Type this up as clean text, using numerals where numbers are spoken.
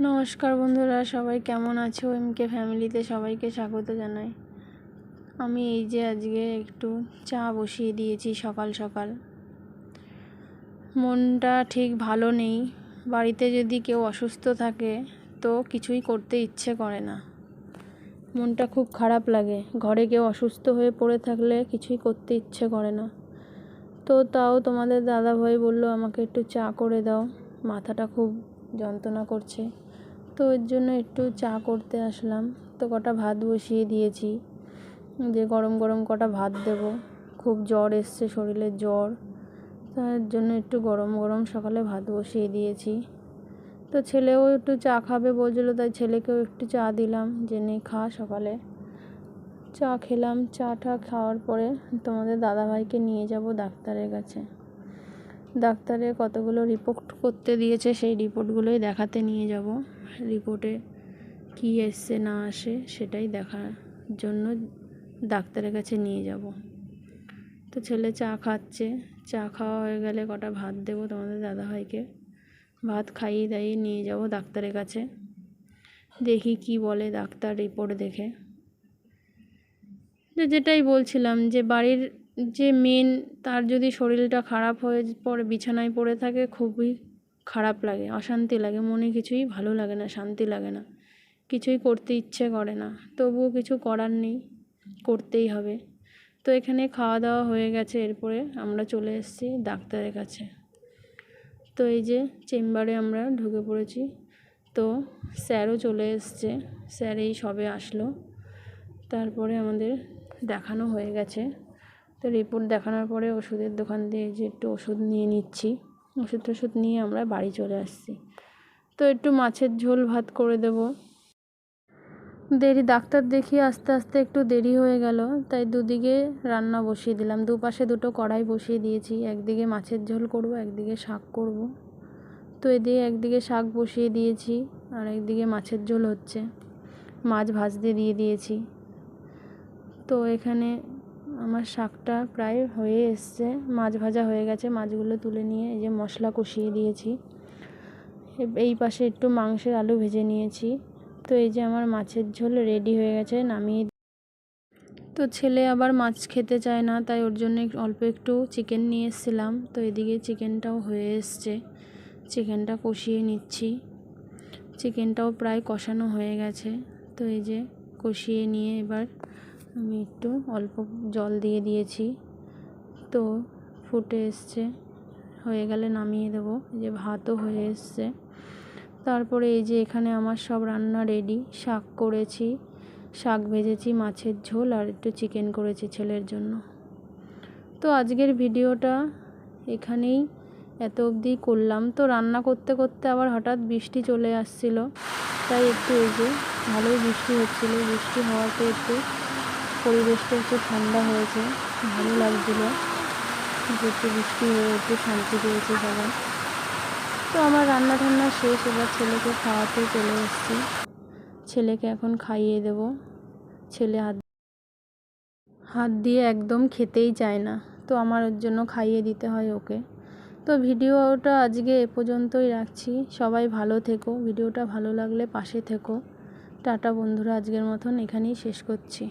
নমস্কার বন্ধুরা, সবাই কেমন আছো? এমকে ফ্যামিলিতে সবাইকে স্বাগত জানাই। আমি এই যে আজকে একটু চা বসিয়ে দিয়েছি সকাল সকাল। মনটা ঠিক ভালো নেই। বাড়িতে যদি কেউ অসুস্থ থাকে তো কিছুই করতে ইচ্ছে করে না, মনটা খুব খারাপ লাগে। ঘরে কেউ অসুস্থ হয়ে পড়ে থাকলে কিছুই করতে ইচ্ছে করে না। তো তাও তোমাদের দাদাভাই বলল আমাকে একটু চা করে দাও, মাথাটা খুব যন্ত্রণা করছে। তো এর জন্য একটু চা করতে আসলাম। তো কটা ভাত বসিয়ে দিয়েছি, যে গরম গরম কটা ভাত দেব। খুব জ্বর এসছে, শরীরে জ্বর, তার জন্য একটু গরম গরম সকালে ভাত বসিয়ে দিয়েছি। তো ছেলেও একটু চা খাবে বলছিল, তাই ছেলেকেও একটু চা দিলাম, যে নে খা সকালে। চা খেলাম। চাটা খাওয়ার পরে তোমাদের দাদাভাইকে নিয়ে যাব ডাক্তারের কাছে। ডাক্তারে কতগুলো রিপোর্ট করতে দিয়েছে, সেই রিপোর্টগুলোই দেখাতে নিয়ে যাব। রিপোর্টে কী এসছে না আসে সেটাই দেখার জন্য ডাক্তারের কাছে নিয়ে যাব। তো ছেলে চা খাচ্ছে, চা খাওয়া হয়ে গেলে কটা ভাত দেবো তোমাদের দাদাভাইকে। ভাত খাইয়ে দাইয়ে নিয়ে যাব ডাক্তারের কাছে, দেখি কি বলে ডাক্তার রিপোর্ট দেখে। যেটাই বলছিলাম, যে বাড়ির যে মেন, তার যদি শরীরটা খারাপ হয়ে পড়ে, বিছানায় পড়ে থাকে, খুবই খারাপ লাগে, অশান্তি লাগে, মনে কিছুই ভালো লাগে না, শান্তি লাগে না, কিছুই করতে ইচ্ছে করে না। তবুও কিছু করার নেই, করতেই হবে। তো এখানে খাওয়া দাওয়া হয়ে গেছে, এরপরে আমরা চলে এসেছি ডাক্তারের কাছে। তো এই যে চেম্বারে আমরা ঢুকে পড়েছি। তো স্যারও চলে এসছে, স্যার এই সবে আসলো। তারপরে আমাদের দেখানো হয়ে গেছে। তো রিপোর্ট দেখানোর পরে ওষুধের দোকান দিয়ে যে একটু ওষুধ নিয়ে নিচ্ছি। ওষুধ নিয়ে আমরা বাড়ি চলে আসছি। তো একটু মাছের ঝোল ভাত করে দেব। ডাক্তার দেখিয়ে আস্তে আস্তে একটু দেরি হয়ে গেল, তাই দুদিকে রান্না বসিয়ে দিলাম। দুপাশে দুটো কড়াই বসিয়ে দিয়েছি, একদিকে মাছের ঝোল করব, একদিকে শাক করব। তো এদিকে একদিকে শাক বসিয়ে দিয়েছি, আর একদিকে মাছের ঝোল হচ্ছে। মাছ ভাজতে দিয়ে দিয়েছি। তো এখানে আমার শাকটা প্রায় হয়ে এসছে, মাছ ভাজা হয়ে গেছে। মাছগুলো তুলে নিয়ে এই যে মশলা কষিয়ে দিয়েছি। এই পাশে একটু মাংসের আলু ভেজে নিয়েছি। তো এই যে আমার মাছের ঝোল রেডি হয়ে গেছে, নামিয়ে। তো ছেলে আবার মাছ খেতে চায় না, তাই ওর জন্য অল্প একটু চিকেন নিয়ে এসেছিলাম। তো এদিকে চিকেনটাও হয়ে এসছে, চিকেনটা কষিয়ে নিচ্ছি। চিকেনটাও প্রায় কষানো হয়ে গেছে। তো এই যে কষিয়ে নিয়ে এবার আমি একটু অল্প জল দিয়ে দিয়েছি। তো ফুটে এসছে, হয়ে গেলে নামিয়ে দেবো। যে ভাতও হয়ে এসছে। তারপরে এই যে এখানে আমার সব রান্না রেডি। শাক করেছি, শাক ভেজেছি, মাছের ঝোল, আর একটু চিকেন করেছি ছেলের জন্য। তো আজকের ভিডিওটা এখানেই এত অবধি করলাম। তো রান্না করতে করতে আবার হঠাৎ বৃষ্টি চলে আসছিল, তাই একটু এই যে ভালোই বৃষ্টি হচ্ছিল। বৃষ্টি হওয়াতে একটু পরিবেশটা একটু ঠান্ডা হয়েছে, ভালো লাগছিল। একটু বৃষ্টি হয়ে একটু শান্তি পেয়েছে সবাই। তো আমার রান্না ঠান্না শেষ, এবার ছেলেকে খাওয়াতে চলে এসেছি। ছেলেকে এখন খাইয়ে দেব। ছেলে হাত দিয়ে একদম খেতেই চায় না, তো আমার ওর জন্য খাইয়ে দিতে হয় ওকে। তো ভিডিওটা আজকে এ পর্যন্তই রাখছি। সবাই ভালো থেকো, ভিডিওটা ভালো লাগলে পাশে থেকো। টাটা বন্ধুরা, আজকের মতন এখানেই শেষ করছি।